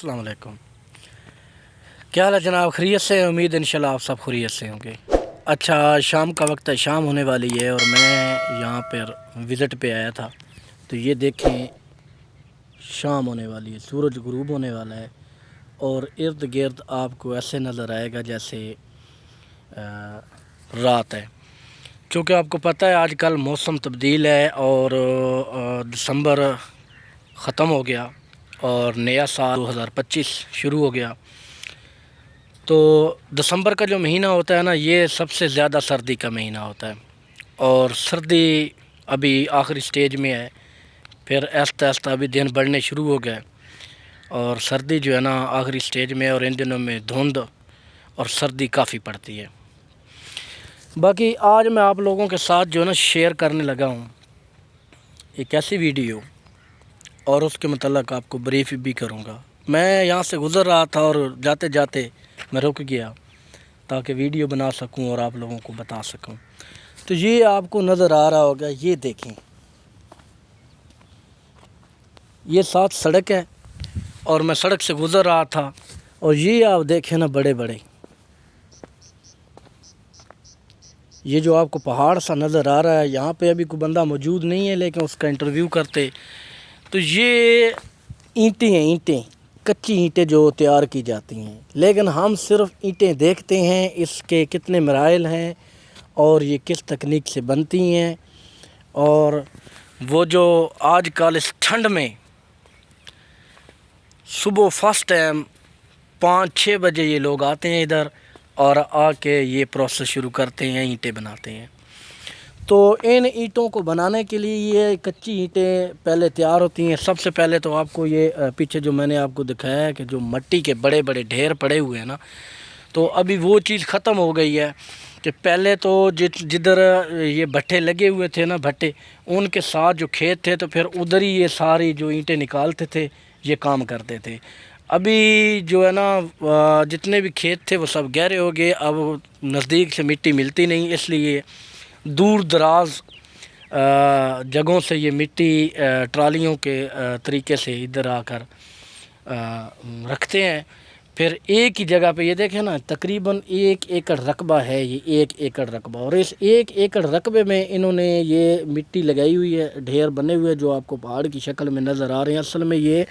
अस्सलाम वालेकुम। क्या हाल है जनाब? खैरियत से? उम्मीद इंशाल्लाह आप सब खैरियत से होंगे। अच्छा, शाम का वक्त है, शाम होने वाली है और मैं यहाँ पर विज़िट पे आया था। तो ये देखें, शाम होने वाली है, सूरज गुरूब होने वाला है और इर्द गिर्द आपको ऐसे नज़र आएगा जैसे रात है। क्योंकि आपको पता है आजकल मौसम तब्दील है और दिसंबर ख़त्म हो गया और नया साल 2025 शुरू हो गया। तो दिसंबर का जो महीना होता है ना, ये सबसे ज़्यादा सर्दी का महीना होता है और सर्दी अभी आखिरी स्टेज में है। फिर आहिस्ता आहिस्ता अभी दिन बढ़ने शुरू हो गए और सर्दी जो है ना आखिरी स्टेज में, और इन दिनों में धुंध और सर्दी काफ़ी पड़ती है। बाकी आज मैं आप लोगों के साथ जो है ना शेयर करने लगा हूँ एक ऐसी वीडियो, और उसके मतलब आपको ब्रीफ भी करूँगा। मैं यहाँ से गुज़र रहा था और जाते जाते मैं रुक गया ताकि वीडियो बना सकूं और आप लोगों को बता सकूं। तो ये आपको नज़र आ रहा होगा, ये देखें, ये साथ सड़क है और मैं सड़क से गुज़र रहा था और ये आप देखें ना, बड़े बड़े ये जो आपको पहाड़ सा नज़र आ रहा है, यहाँ पे अभी कोई बंदा मौजूद नहीं है लेकिन उसका इंटरव्यू करते। तो ये ईंटें हैं, ईंटें, कच्ची ईंटें जो तैयार की जाती हैं, लेकिन हम सिर्फ ईंटें देखते हैं, इसके कितने मराइल हैं और ये किस तकनीक से बनती हैं। और वो जो आजकल इस ठंड में सुबह फर्स्ट टाइम 5-6 बजे ये लोग आते हैं इधर और आके ये प्रोसेस शुरू करते हैं, ईंटें बनाते हैं। तो इन ईंटों को बनाने के लिए ये कच्ची ईंटें पहले तैयार होती हैं। सबसे पहले तो आपको ये पीछे जो मैंने आपको दिखाया है कि जो मिट्टी के बड़े बड़े ढेर पड़े हुए हैं ना, तो अभी वो चीज़ ख़त्म हो गई है कि पहले तो जिधर ये भट्टे लगे हुए थे ना, भट्टे, उनके साथ जो खेत थे तो फिर उधर ही ये सारी जो ईंटें निकालते थे, ये काम करते थे। अभी जो है ना जितने भी खेत थे वो सब गहरे हो गए, अब नज़दीक से मिट्टी मिलती नहीं, इसलिए दूर दराज जगहों से ये मिट्टी ट्रालियों के तरीके से इधर आकर रखते हैं। फिर एक ही जगह पे ये देखें ना, तकरीबन 1 एकड़ रकबा है, ये 1 एकड़ रकबा, और इस 1 एकड़ रकबे में इन्होंने ये मिट्टी लगाई हुई है, ढेर बने हुए जो आपको पहाड़ की शक्ल में नज़र आ रहे हैं। असल में ये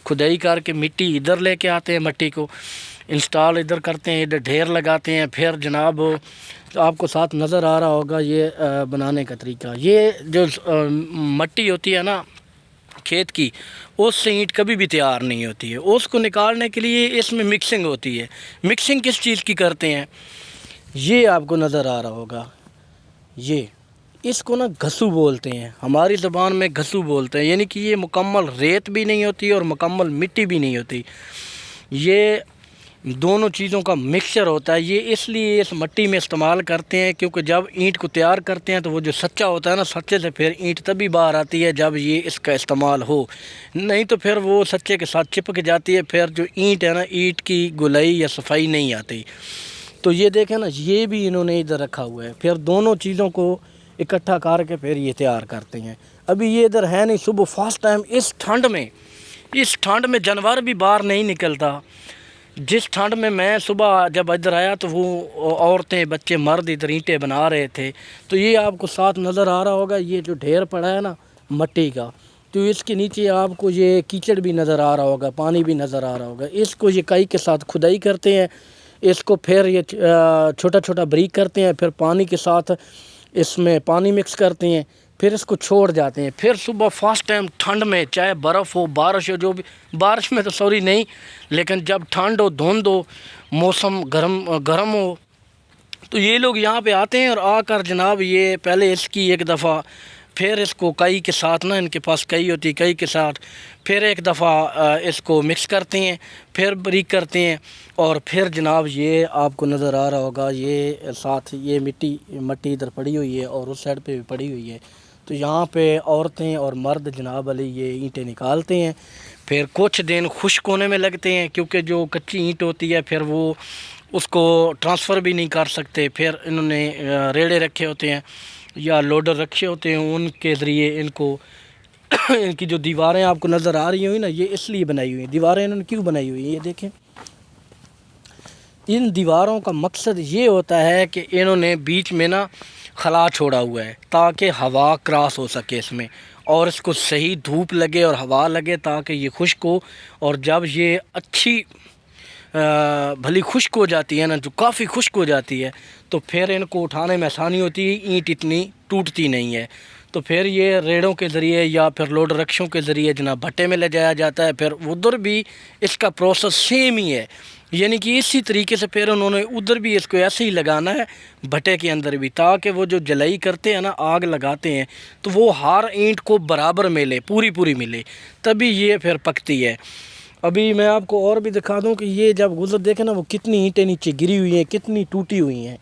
खुदाई करके मिट्टी इधर लेके आते हैं, मिट्टी को इंस्टॉल इधर करते हैं, इधर ढेर लगाते हैं। फिर जनाब तो आपको साथ नज़र आ रहा होगा ये बनाने का तरीका। ये जो मिट्टी होती है ना खेत की, उससे ईंट कभी भी तैयार नहीं होती है। उसको निकालने के लिए इसमें मिक्सिंग होती है। मिक्सिंग किस चीज़ की करते हैं, ये आपको नज़र आ रहा होगा, ये इसको ना घसू बोलते हैं, हमारी ज़बान में घसू बोलते हैं। यानी कि ये मुकम्मल रेत भी नहीं होती और मुकम्मल मिट्टी भी नहीं होती, ये दोनों चीज़ों का मिक्सचर होता है। ये इसलिए इस मिट्टी में इस्तेमाल करते हैं क्योंकि जब ईंट को तैयार करते हैं तो वो जो सच्चा होता है ना, सच्चे से फिर ईंट तभी बाहर आती है जब ये इसका इस्तेमाल हो, नहीं तो फिर वो सच्चे के साथ चिपक जाती है। फिर जो ईंट है ना, ईंट की गुलाई या सफाई नहीं आती। तो ये देखें ना, ये भी इन्होंने इधर रखा हुआ है। फिर दोनों चीज़ों को इकट्ठा करके फिर ये तैयार करते हैं। अभी ये इधर है नहीं, सुबह फर्स्ट टाइम इस ठंड में जानवर भी बाहर नहीं निकलता। जिस ठंड में मैं सुबह जब इधर आया तो वो औरतें, बच्चे, मर्द इधर ईंटें बना रहे थे। तो ये आपको साथ नज़र आ रहा होगा, ये जो ढेर पड़ा है ना मिट्टी का, तो इसके नीचे आपको ये कीचड़ भी नज़र आ रहा होगा, पानी भी नज़र आ रहा होगा। इसको ये कई के साथ खुदाई करते हैं, इसको फिर ये छोटा छोटा बारीक करते हैं, फिर पानी के साथ इसमें पानी मिक्स करते हैं, फिर इसको छोड़ जाते हैं। फिर सुबह फर्स्ट टाइम ठंड में, चाहे बर्फ़ हो, बारिश हो, जो भी, बारिश में तो सॉरी नहीं, लेकिन जब ठंड हो, धुंध हो, मौसम गर्म हो, तो ये लोग यहाँ पे आते हैं और आकर जनाब ये पहले इसकी एक दफ़ा, फिर इसको कई के साथ ना, इनके पास कई होती है, कई के साथ फिर एक दफ़ा इसको मिक्स करते हैं, फिर बारीक करते हैं, और फिर जनाब ये आपको नज़र आ रहा होगा, ये साथ ये मिट्टी इधर पड़ी हुई है और उस साइड पे भी पड़ी हुई है। तो यहाँ पे औरतें और मर्द जनाब अली ये ईंटें निकालते हैं। फिर कुछ दिन खुश्क होने में लगते हैं क्योंकि जो कच्ची ईंट होती है फिर वो उसको ट्रांसफ़र भी नहीं कर सकते। फिर इन्होंने रेड़े रखे होते हैं या लोडर रखे होते हैं, उनके ज़रिए इनको इनकी जो दीवारें आपको नज़र आ रही हुई ना, ये इसलिए बनाई हुई हैं। दीवारें इन्होंने क्यों बनाई हुई हैं, ये देखें। इन दीवारों का मकसद ये होता है कि इन्होंने बीच में ना खला छोड़ा हुआ है ताकि हवा क्रॉस हो सके इसमें, और इसको सही धूप लगे और हवा लगे ताकि ये खुश्क हो। और जब ये अच्छी भली खुश्क हो जाती है ना, जो काफ़ी खुश्क हो जाती है, तो फिर इनको उठाने में आसानी होती है, ईंट इतनी टूटती नहीं है। तो फिर ये रेड़ों के ज़रिए या फिर लोड रक्षों के ज़रिए जनाब भट्टे में ले जाया जाता है। फिर उधर भी इसका प्रोसेस सेम ही है, यानी कि इसी तरीके से फिर उन्होंने उधर भी इसको ऐसे ही लगाना है भट्टे के अंदर भी, ताकि वो जो जलाई करते हैं ना, आग लगाते हैं, तो वो हर ईंट को बराबर मिले, पूरी पूरी मिले, तभी ये फिर पकती है। अभी मैं आपको और भी दिखा दूं कि ये जब गुजर देखें ना, वो कितनी ईंटें नीचे गिरी हुई हैं, कितनी टूटी हुई हैं।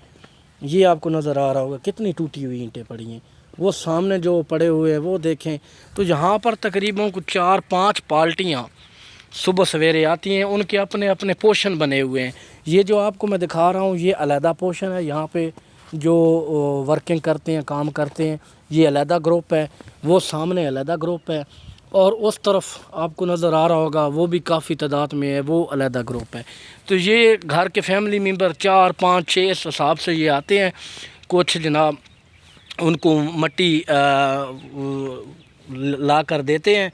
ये आपको नज़र आ रहा होगा कितनी टूटी हुई ईंटें पड़ी हैं। वो सामने जो पड़े हुए हैं वो देखें। तो यहाँ पर तकरीबन कुछ 4-5 पार्टियाँ सुबह सवेरे आती हैं, उनके अपने अपने पोर्शन बने हुए हैं। ये जो आपको मैं दिखा रहा हूँ ये अलहदा पोर्शन है, यहाँ पे जो वर्किंग करते हैं, काम करते हैं, ये अलहदा ग्रुप है। वो सामने अलहदा ग्रुप है, और उस तरफ आपको नज़र आ रहा होगा वो भी काफ़ी तादाद में है, वो अलहदा ग्रुप है। तो ये घर के फैमिली मेम्बर 4-5-6 इस हिसाब से ये आते हैं। कुछ जनाब उनको मट्टी ला कर देते हैं,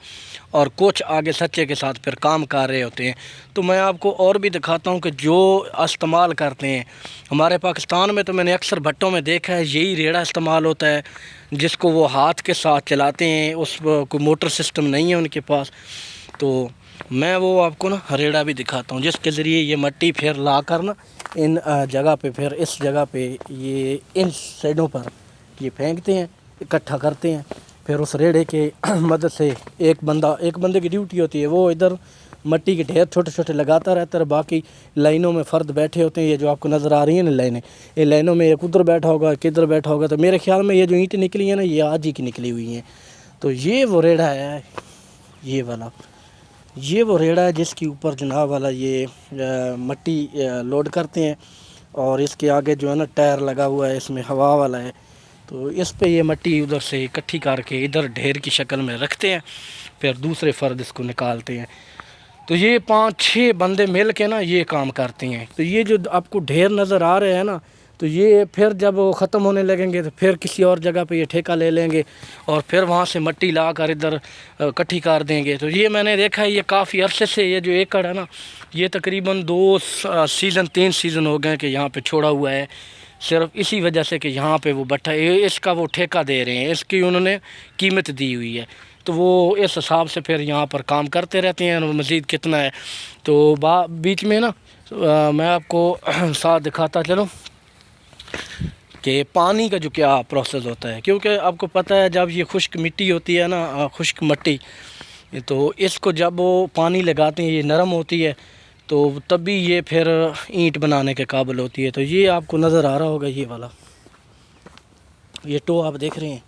और कुछ आगे सच्चे के साथ फिर काम कर रहे होते हैं। तो मैं आपको और भी दिखाता हूँ कि जो इस्तेमाल करते हैं हमारे पाकिस्तान में, तो मैंने अक्सर भट्टों में देखा है यही रेड़ा इस्तेमाल होता है, जिसको वो हाथ के साथ चलाते हैं। उस कोई मोटर सिस्टम नहीं है उनके पास। तो मैं वो आपको ना रेड़ा भी दिखाता हूँ, जिसके ज़रिए ये मट्टी फिर ला कर ना इन जगह पे, फिर इस जगह पे ये इन साइडों पर ये फेंकते हैं, इकट्ठा करते हैं। फिर उस रेड़े के मदद से एक बंदे की ड्यूटी होती है, वो इधर मट्टी के ढेर छोटे छोटे लगाता रहता है। बाकी लाइनों में फ़र्द बैठे होते हैं, ये जो आपको नज़र आ रही है ना लाइनें, ये लाइनों में एक उधर बैठा होगा, किधर बैठा होगा। तो मेरे ख्याल में ये जो ईंटें निकली हैं ना, ये आज ही की निकली हुई हैं। तो ये वो रेड़ा है, ये वाला, ये वो रेड़ा है जिसके ऊपर जनाब वाला ये मट्टी लोड करते हैं। और इसके आगे जो है ना टायर लगा हुआ है, इसमें हवा वाला है। तो इस पे ये मट्टी उधर से इकट्ठी करके इधर ढेर की शक्ल में रखते हैं, फिर दूसरे फ़र्द इसको निकालते हैं। तो ये 5-6 बंदे मिल के ना ये काम करते हैं। तो ये जो आपको ढेर नज़र आ रहे हैं ना, तो ये फिर जब वो ख़त्म होने लगेंगे तो फिर किसी और जगह पे ये ठेका ले लेंगे, और फिर वहाँ से मट्टी ला कर इधर इकट्ठी कर देंगे। तो ये मैंने देखा है, ये काफ़ी अरसे से ये जो एकड़ है ना, ये तकरीबन 2 सीज़न 3 सीज़न हो गए कि यहाँ पे छोड़ा हुआ है, सिर्फ इसी वजह से कि यहाँ पे वो भट्टा इसका वो ठेका दे रहे हैं, इसकी उन्होंने कीमत दी हुई है। तो वो इस हिसाब से फिर यहाँ पर काम करते रहते हैं। मज़ीद कितना है तो बीच में ना मैं आपको साथ दिखाता चलो कि पानी का जो क्या प्रोसेस होता है, क्योंकि आपको पता है जब ये खुश्क मिट्टी होती है ना, खुश्क मट्टी, तो इसको जब वो पानी लगाते हैं ये नरम होती है, तो तभी ये फिर ईंट बनाने के काबिल होती है। तो ये आपको नज़र आ रहा होगा ये वाला, ये टो आप देख रहे हैं,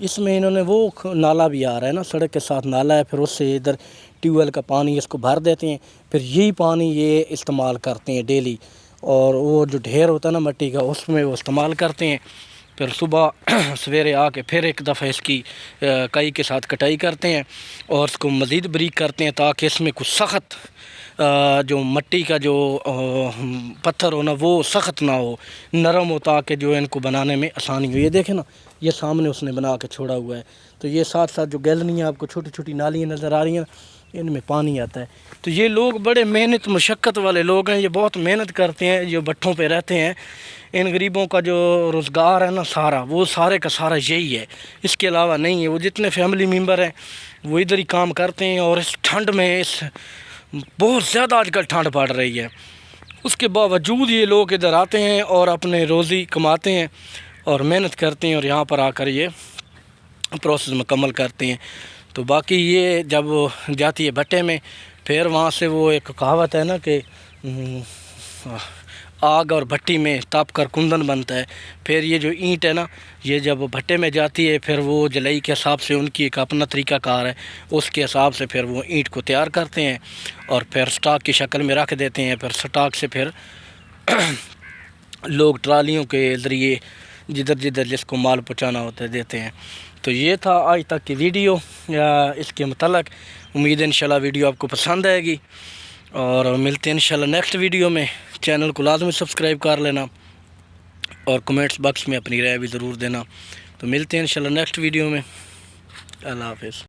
इसमें इन्होंने वो नाला भी आ रहा है ना, सड़क के साथ नाला है, फिर उससे इधर ट्यूबवेल का पानी इसको भर देते हैं, फिर यही पानी ये इस्तेमाल करते हैं डेली। और वो जो ढेर होता है ना मट्टी का, उसमें वो इस्तेमाल करते हैं। फिर सुबह सवेरे आके फिर एक दफ़ा इसकी कई के साथ कटाई करते हैं, और इसको मज़ीद बारीक करते हैं ताकि इसमें कुछ सख्त जो मट्टी का जो पत्थर हो ना, वो सख्त ना हो, नरम हो, ताकि जो इनको बनाने में आसानी हो। ये देखें ना, ये सामने उसने बना के छोड़ा हुआ है। तो ये साथ साथ जो गैलनियाँ आपको छोटी छोटी नालियाँ नज़र आ रही हैं, इनमें पानी आता है। तो ये लोग बड़े मेहनत मुशक्क़त वाले लोग हैं, ये बहुत मेहनत करते हैं, जो भट्ठों पे रहते हैं। इन गरीबों का जो रोज़गार है ना सारा, वो सारे का सारा यही है, इसके अलावा नहीं है। वो जितने फैमिली मेम्बर हैं वो इधर ही काम करते हैं। और इस ठंड में, इस बहुत ज़्यादा आजकल ठंड पड़ रही है, उसके बावजूद ये लोग इधर आते हैं और अपने रोज़ी कमाते हैं और मेहनत करते हैं, और यहाँ पर आकर ये प्रोसेस मुकम्मल करते हैं। तो बाकी ये जब जाती है भट्टे में, फिर वहाँ से वो एक कहावत है ना कि आग और भट्टी में ताप कर कुंदन बनता है। फिर ये जो ईंट है ना, ये जब भट्टे में जाती है, फिर वो जलाई के हिसाब से उनकी एक अपना तरीक़ाकार है, उसके हिसाब से फिर वो ईंट को तैयार करते हैं और फिर स्टॉक की शक्ल में रख देते हैं। फिर स्टॉक से फिर लोग ट्रालियों के ज़रिए जिधर जिधर जिसको माल पहुँचाना होता है देते हैं। तो ये था आज तक की वीडियो इसके मतलब। उम्मीद है इंशाल्लाह वीडियो आपको पसंद आएगी और मिलते हैं इंशाल्लाह नेक्स्ट वीडियो में। चैनल को लाजमी सब्सक्राइब कर लेना और कमेंट्स बॉक्स में अपनी राय भी ज़रूर देना। तो मिलते हैं इंशाल्लाह नेक्स्ट वीडियो में। अल्लाह हाफ़िज़।